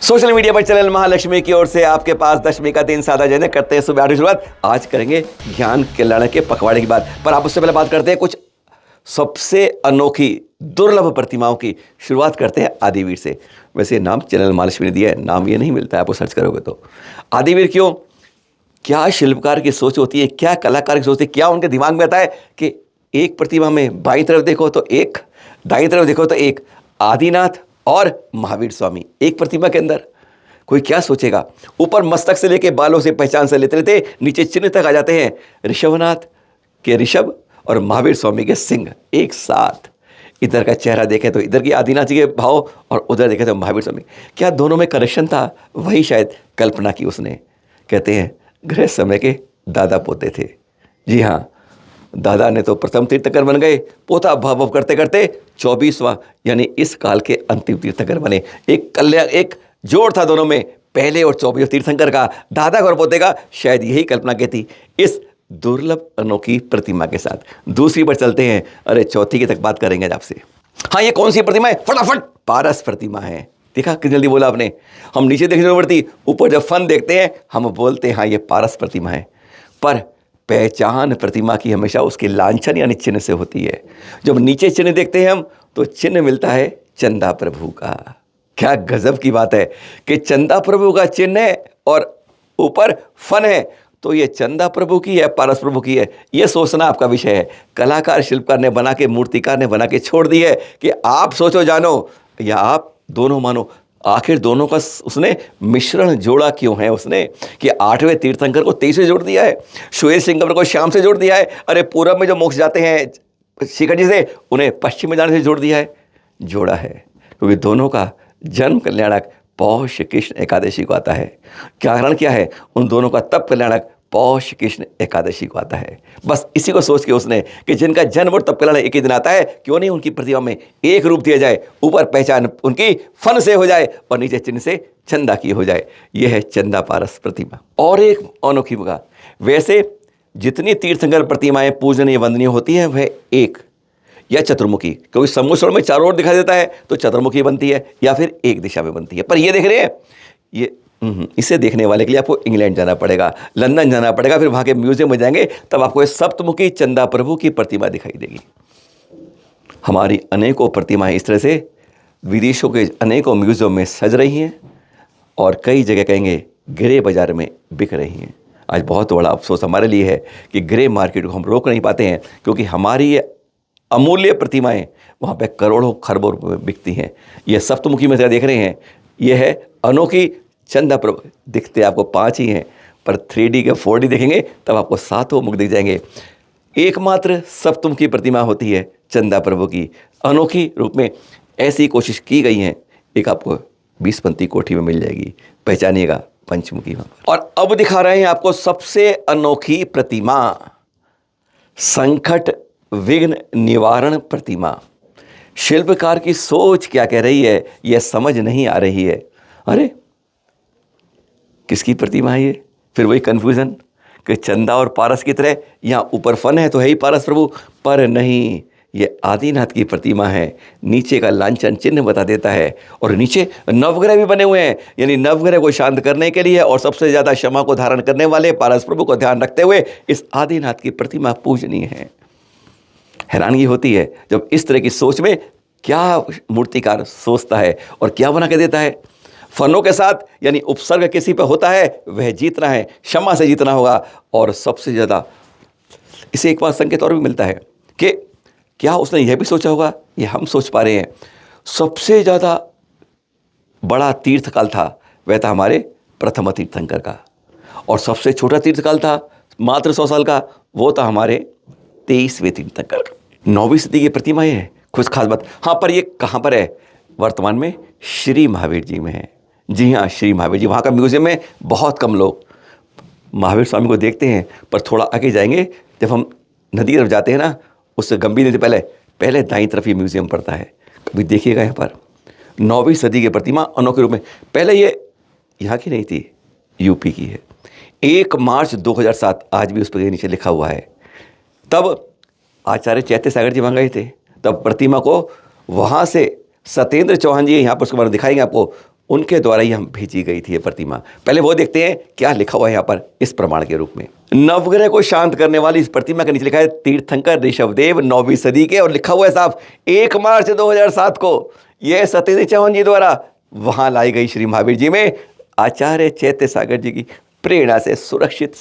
Social media पर channel Mahalakshmi की ओर से आपके पास दशमी का दिन सादा जैसे करते हैं सुबह 8 शुरुआत। आज करेंगे ज्ञान कल्याण के पखवाड़े की बात, पर आप उससे पहले बात करते हैं कुछ सबसे अनोखी दुर्लभ प्रतिमाओं की। शुरुआत करते हैं आदिवीर से। वैसे नाम चैनल महालक्ष्मी ने दिया है, नाम ये नहीं मिलता है आपको सर्च करोगे तो। आदिवीर क्यों? क्या शिल्पकार की सोच होती है, क्या कलाकार की सोच होती है, क्या उनके दिमाग में आता है कि एक प्रतिमा में बाईं तरफ देखो तो एक, दाईं तरफ देखो तो एक, आदिनाथ और महावीर स्वामी एक प्रतिमा के अंदर। कोई क्या सोचेगा? ऊपर मस्तक से लेके बालों से पहचान से लेते लेते नीचे चिन्ह तक आ जाते हैं। ऋषभनाथ के ऋषभ और महावीर स्वामी के सिंह एक साथ। इधर का चेहरा देखें तो इधर की आदिनाथ जी के भाव और उधर देखें तो महावीर स्वामी। क्या दोनों में कनेक्शन था? वही शायद कल्पना की उसने। कहते हैं गृह समय के दादा पोते थे। जी हाँ, दादा ने तो प्रथम तीर्थंकर बन गए, पोता भव भव करते करते 24वां यानी इस काल के अंतिम तीर्थंकर बने। एक जोड़ था दोनों में, पहले और 24वें तीर्थंकर का, दादा और पोते का। शायद यही कल्पना की थी इस दुर्लभ अनोखी प्रतिमा के साथ। दूसरी पर चलते हैं, अरे चौथी की तक बात करेंगे आपसे। हाँ, ये कौन सी प्रतिमा है? फटाफट, पारस प्रतिमा है। देखा कितनी जल्दी बोला आपने। हम नीचे देखने नहीं पड़ती, ऊपर जब फन देखते हैं हम बोलते हैं हाँ ये पारस प्रतिमा है। पर पहचान प्रतिमा की हमेशा उसके लांछन यानी चिन्ह से होती है। जब नीचे चिन्ह देखते हैं हम तो चिन्ह मिलता है चंदा प्रभु का। क्या गजब की बात है कि चंदा प्रभु का चिन्ह है और ऊपर फन है। तो ये चंदा प्रभु की है, पारस प्रभु की है, ये सोचना आपका विषय है। कलाकार शिल्पकार ने बना के, मूर्तिकार ने बना के छोड़ दी है कि आप सोचो जानो या आप दोनों मानो। आखिर दोनों का उसने मिश्रण जोड़ा क्यों है उसने कि 8वें तीर्थंकर को 23 से जोड़ दिया है, श्वेत सिंगम को श्याम से जोड़ दिया है। अरे पूरब में जो मोक्ष जाते हैं शिखर जी से, उन्हें पश्चिम में जाने से जोड़ दिया है। जोड़ा है क्योंकि दोनों का जन्म कल्याणक पौष कृष्ण एकादशी को आता है। कारण क्या है? उन दोनों का तप कल्याणक पौष कृष्ण एकादशी को आता है। बस इसी को सोच के उसने कि जिनका जन्म और तप कल्याण एक ही दिन आता है, क्यों नहीं उनकी प्रतिमा में एक रूप दिया जाए, ऊपर पहचान उनकी फन से हो जाए और नीचे चिन्ह से चंदा की हो जाए। यह है चंदा पारस प्रतिमा। और एक अनोखी बगा, वैसे जितनी तीर्थंकर प्रतिमाएं पूजनीय वंदनीय होती है वह एक या चतुर्मुखी, क्योंकि सम्मुख में चारों ओर दिखाई देता है तो चतुर्मुखी बनती है या फिर एक दिशा में बनती है। पर ये देख रहे हैं, ये इसे देखने वाले के लिए आपको इंग्लैंड जाना पड़ेगा, लंदन जाना पड़ेगा, फिर वहाँ के म्यूजियम में जाएंगे तब आपको ये सप्तमुखी चंदा प्रभु की प्रतिमा दिखाई देगी। हमारी अनेकों प्रतिमाएं इस तरह से विदेशों के अनेकों म्यूजियम में सज रही हैं और कई जगह कहेंगे ग्रे बाजार में बिक रही हैं। आज बहुत बड़ा अफसोस हमारे लिए है कि ग्रे मार्केट को हम रोक नहीं पाते हैं, क्योंकि हमारी ये अमूल्य प्रतिमाएं वहाँ पे करोड़ों खरबों रुपये में बिकती हैं। ये सप्तमुखी में देख रहे हैं, ये है अनोखी चंदा प्रभु। दिखते आपको 5 ही हैं, पर 3D के 4D देखेंगे तब आपको 7 मुख दिख जाएंगे। एकमात्र सप्तमुखी प्रतिमा होती है चंदा प्रभु की, अनोखी रूप में। ऐसी कोशिश की गई है, एक आपको 20पंथी कोठी में मिल जाएगी, पहचानिएगा पंचमुखी वहाँ पर। और अब दिखा रहे हैं आपको सबसे अनोखी प्रतिमा, संकट विघ्न निवारण प्रतिमा। शिल्पकार की सोच क्या कह रही है यह समझ नहीं आ रही है। अरे किसकी प्रतिमा है ये? फिर वही कन्फ्यूजन कि चंदा और पारस की तरह यहाँ ऊपर फन है तो है ही पारस प्रभु, पर नहीं, ये आदिनाथ की प्रतिमा है। नीचे का लांछन चिन्ह बता देता है और नीचे नवग्रह भी बने हुए हैं, यानी नवग्रह को शांत करने के लिए और सबसे ज़्यादा क्षमा को धारण करने वाले पारस प्रभु को ध्यान रखते हुए इस आदिनाथ की प्रतिमा पूजनीय है। हैरानगी होती है जब इस तरह की सोच में क्या मूर्तिकार सोचता है और क्या बना के देता है। फनों के साथ यानी उपसर्ग किसी पे होता है वह जीतना है, क्षमा से जीतना होगा। और सबसे ज़्यादा इसे एक बार संकेत और भी मिलता है कि क्या उसने यह भी सोचा होगा, ये हम सोच पा रहे हैं, सबसे ज़्यादा बड़ा तीर्थकाल था वह था हमारे प्रथम तीर्थंकर का, और सबसे छोटा तीर्थकाल था मात्र 100 साल का, वो था हमारे 23वें तीर्थंकर का। 9वीं सदी की प्रतिमा है, कुछ खास बात। हाँ, पर ये कहाँ पर है? वर्तमान में श्री महावीर जी में है। जी हाँ, श्री महावीर जी। वहाँ का म्यूजियम में बहुत कम लोग महावीर स्वामी को देखते हैं, पर थोड़ा आगे जाएंगे जब हम नदी की तरफ जाते हैं ना, उससे गंभीर नदी पहले दाईं तरफ ये म्यूजियम पड़ता है। कभी देखिएगा यहाँ पर 9वीं सदी की प्रतिमा अनोखे रूप में। पहले ये यहाँ की नहीं थी, यूपी की है। 1 मार्च 2007 आज भी उस पर नीचे लिखा हुआ है। तब आचार्य चैत्य सागर जी वहाँ गए थे, तब प्रतिमा को वहाँ से सत्येंद्र चौहान जी यहाँ पर उसके बारे में दिखाएंगे आपको, उनके द्वारा ही हम भेजी गई थी ये प्रतिमा। पहले वो देखते हैं क्या लिखा हुआ है यहाँ पर इस प्रमाण के रूप में। नवग्रह को शांत करने वाली इस प्रतिमा के नीचे लिखा है तीर्थंकर ऋषभदेव 9वीं सदी के, और लिखा हुआ है साफ 1 मार्च 2007 को यह सत्येंद्र चौहान जी द्वारा वहां लाई गई श्री महावीर जी में आचार्य चैत्य सागर जी की प्रेरणा से सुरक्षित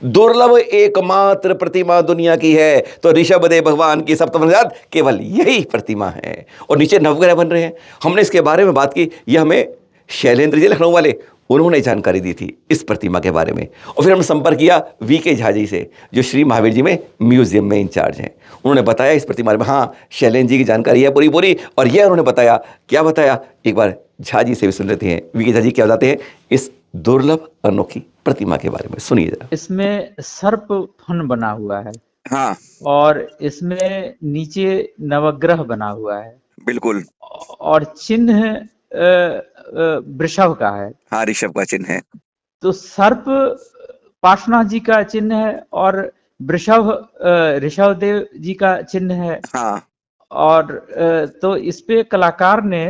दुर्लभ एकमात्र प्रतिमा दुनिया की है। तो ऋषभदेव भगवान की सप्तम साथ केवल यही प्रतिमा है और नीचे नवग्रह बन रहे हैं। हमने इसके बारे में बात की, यह हमें शैलेंद्र जी लखनऊ वाले, उन्होंने जानकारी दी थी इस प्रतिमा के बारे में। और फिर हमने संपर्क किया वीके झा जी से, जो श्री महावीर जी में म्यूजियम में इंचार्ज हैं। उन्होंने बताया इस प्रतिमा में हाँ शैलेंद्र जी की जानकारी है पूरी पूरी, और यह उन्होंने बताया, क्या बताया एक बार झा जी से भी सुन लेते हैं। वीके झा जी क्या बताते हैं इस दुर्लभ अनोखी प्रतिमा के बारे में, सुनिए जरा। इसमें सर्प फन बना हुआ है। हाँ और इसमें नीचे नवग्रह बना हुआ है। बिल्कुल। और चिन्ह वृषभ का है। हाँ ऋषभ का चिन्ह है। तो सर्प पार्श्वनाथ जी का चिन्ह है और वृषभ ऋषभदेव जी का चिन्ह है। हाँ और तो इस पे कलाकार ने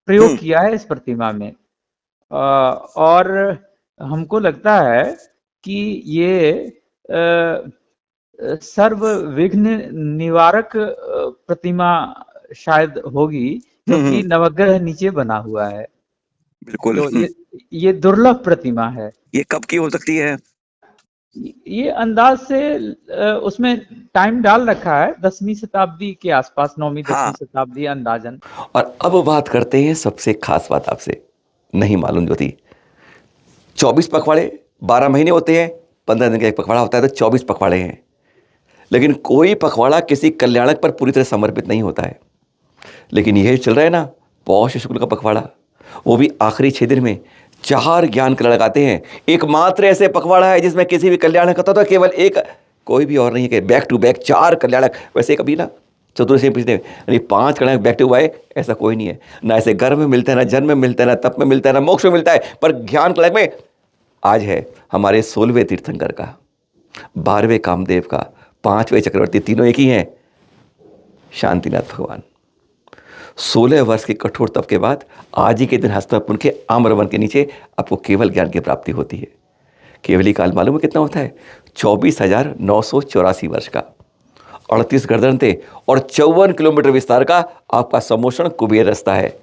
प्रयोग किया है इस प्रतिमा में। और हमको लगता है कि ये सर्व विघ्न निवारक प्रतिमा शायद होगी, क्योंकि नवग्रह नीचे बना हुआ है। बिल्कुल। तो ये दुर्लभ प्रतिमा है। ये कब की हो सकती है? ये अंदाज से उसमें टाइम डाल रखा है 10वीं शताब्दी के आसपास, 9वीं 10वीं शताब्दी अंदाजन। और अब बात करते हैं सबसे खास बात आपसे नहीं मालूम जो थी। 24 पखवाड़े 12 महीने होते हैं, 15 दिन का एक पखवाड़ा होता है, तो 24 पखवाड़े हैं। लेकिन कोई पखवाड़ा किसी कल्याणक पर पूरी तरह समर्पित नहीं होता है। लेकिन यह चल रहा है ना पौष शुक्ल का पखवाड़ा, वो भी आखिरी 6 दिन में 4 ज्ञान कल्याणक आते हैं। एकमात्र ऐसे पखवाड़ा है जिसमें किसी भी कल्याणक होता तो केवल एक, कोई भी और नहीं है कि बैक टू बैक 4 कल्याणक। वैसे कभी ना चतुर्दशी पिछले यानी 5 कल्याणक बैक टू आए, ऐसा कोई नहीं है। ना ऐसे गर्भ में मिलता है, ना जन्म में मिलता है, ना तप में मिलता है, ना मोक्ष में मिलता है। पर ज्ञान कल्याणक में आज है हमारे 16वें तीर्थंकर का, 12वें कामदेव का, 5वें चक्रवर्ती, तीनों एक ही हैं, शांतिनाथ भगवान। 16 वर्ष के कठोर तप के बाद आज ही के दिन हस्तपुर के आम्रवन के नीचे आपको केवल ज्ञान की प्राप्ति होती है। केवली काल मालूम है कितना होता है? 24,984 वर्ष का, 38 गर्दन थे और 54 किलोमीटर विस्तार का आपका समोषण कुबेर रास्ता है।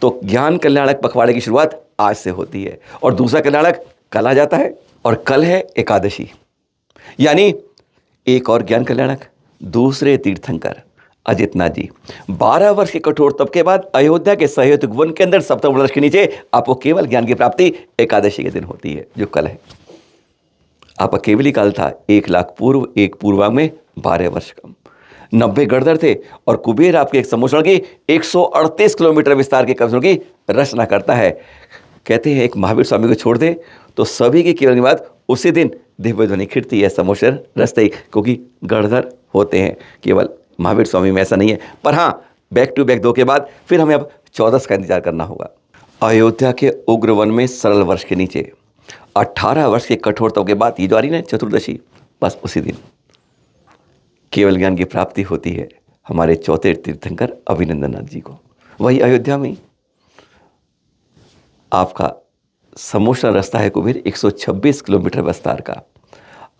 तो ज्ञान कल्याणक पखवाड़े की शुरुआत आज से होती है और दूसरा कल्याणक कल आ जाता है, और कल है एकादशी, यानी एक और ज्ञान कल्याणक, दूसरे तीर्थंकर अजितनाथ जी। 12 वर्ष के कठोर तप के बाद अयोध्या के सहयोग वन के अंदर सप्तम वर्ष के नीचे आपको केवल ज्ञान की प्राप्ति एकादशी के दिन होती है, जो कल है। आपका केवली काल था 1 लाख पूर्व, एक पूर्वांग में 12 वर्ष कम, 90 गणधर थे और कुबेर आपके एक समोषण की 138 किलोमीटर विस्तार के कब्जों की रचना करता है। कहते हैं एक महावीर स्वामी को छोड़ दे तो सभी की केवल बात उसी दिन दिव्य ध्वनि खिड़ती है, समोषण रचते ही, क्योंकि गणधर होते हैं। केवल महावीर स्वामी में ऐसा नहीं है। पर हाँ, बैक टू बैक 2 के बाद फिर हमें अब 14 का इंतजार करना होगा। अयोध्या के उग्र वन में सरल वर्ष के नीचे 18 वर्ष के कठोर तप के बाद ये जो आ रही ना चतुर्दशी, बस उसी दिन केवल ज्ञान की प्राप्ति होती है हमारे चौथे तीर्थंकर अभिनंदननाथ जी को। वही अयोध्या में आपका समोषण रास्ता है कुबेर 126 किलोमीटर विस्तार का।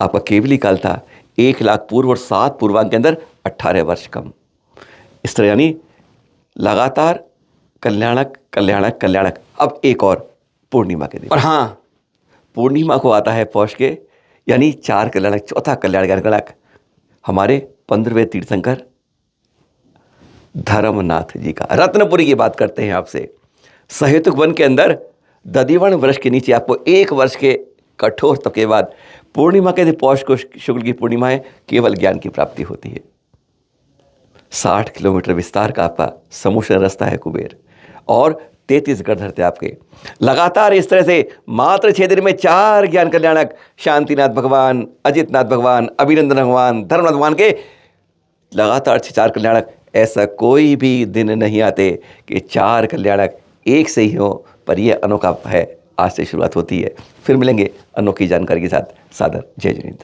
आपका केवली काल था 1 लाख पूर्व और 7 पूर्वांग के अंदर 18 वर्ष कम। इस तरह यानी लगातार कल्याणक कल्याणक कल्याणक। अब एक और पूर्णिमा के दिन, और हाँ पूर्णिमा को आता है पौष के, यानी 4 कल्याणक, चौथा कल्याणक हमारे 15वें तीर्थंकर धर्मनाथ जी का। रत्नपुरी की बात करते हैं आपसे। सहेतुक वन के अंदर दधिवर्ण वृक्ष के नीचे आपको 1 वर्ष के कठोर तप के बाद पूर्णिमा के दिन, पौष को शुक्ल की पूर्णिमा है, केवल ज्ञान की प्राप्ति होती है। 60 किलोमीटर विस्तार का आपका समोषण रास्ता है कुबेर और 33 गणधर थे आपके। लगातार इस तरह से मात्र 6 दिन में 4 ज्ञान कल्याणक, शांतिनाथ भगवान, अजितनाथ भगवान, अभिनंदन भगवान, धर्मनाथ भगवान के लगातार 4 कल्याणक। ऐसा कोई भी दिन नहीं आते कि 4 कल्याणक एक से ही हो, पर यह अनोखा है। आज से शुरुआत होती है। फिर मिलेंगे अनोखी जानकारी के साथ। सादर जय जिनेंद्र।